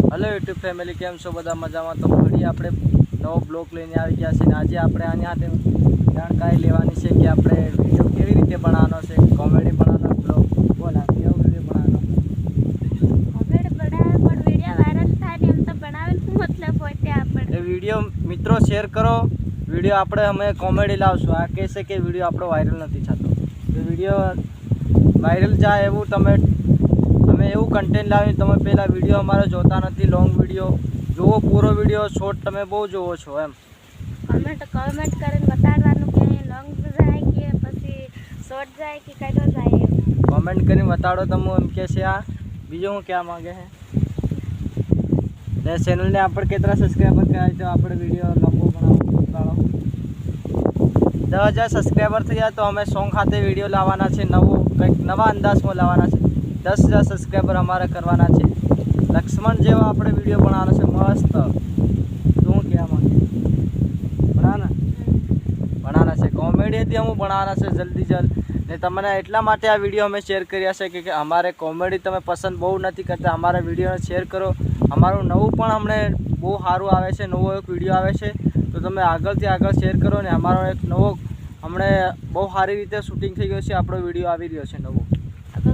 Hello YouTube family केम छो बधा मजामां। तो फरी આપણે નવો બ્લોગ લઈને આવી ગયા છે ને આજે આપણે આની સાથે જાણકારી લેવાની છે કે આપણે વિડિયો કેવી રીતે બનાવવાનો છે, કોમેડી બનાવવાનો બ્લોગ બોલ આ કેવો વિડિયો બનાવવાનો કોમેડી બનાવે પણ વિડિયો વાયરલ થાય ને એમ તો બનાવેલ શું મતલબ હોય તે આપણે એ વિડિયો મિત્રો શેર કરો। વિડિયો આપણે અમે કોમેડી લાવશું। આ કહે છે કે વિડિયો આપણો વાયરલ નથી થતો, તો વિડિયો વાયરલ જાય એવું તમે એવું કન્ટેન્ટ લાવીને તમે પહેલાં વિડીયો અમારો જોતા નથી। લોંગ વિડીયો જુઓ, પૂરો વિડીયો શોર્ટ તમે બહુ જોવો છો એમ। કમેન્ટ કરીને બતાડવાનું કે લોંગ જાય કે પછી શોર્ટ જાય કે કઈતો જાય એમ કમેન્ટ કરીને બતાડો તમે એમ કે છે। આ બીજું હું કહેવા માંગે છે ને ચેનલને આપણે કેટલા સબસ્ક્રાઈબર કરાય તો આપણે વિડીયો લાંબો બનાવો। 10,000 સબસ્ક્રાઈબર થઈ જાય તો અમે સોંગ ખાતે વિડીયો લાવવાના છે, નવો કંઈક નવા અંદાજમાં લાવવાના છે। 10,000 સબસ્ક્રાઈબર અમારે કરવાના છે। લક્ષ્મણ જેવો આપણે વિડીયો બનાવવાનો છે મસ્ત। શું કહેવા માંગે બનાવવાના છે કોમેડીથી અમે બનાવવાના છે જલ્દી જલ્દ ને તમને એટલા માટે આ વિડીયો અમે શેર કર્યા છે કે અમારે કોમેડી તમે પસંદ બહુ નથી કરતા, અમારા વિડીયોને શેર કરો। અમારું નવું પણ અમને બહુ સારું આવે છે, નવો એક વિડીયો આવે છે તો તમે આગળથી આગળ શેર કરો ને અમારો એક નવો હમણે બહુ સારી રીતે શૂટિંગ થઈ ગયો છે, આપણો વિડીયો આવી રહ્યો છે નવો। આપણો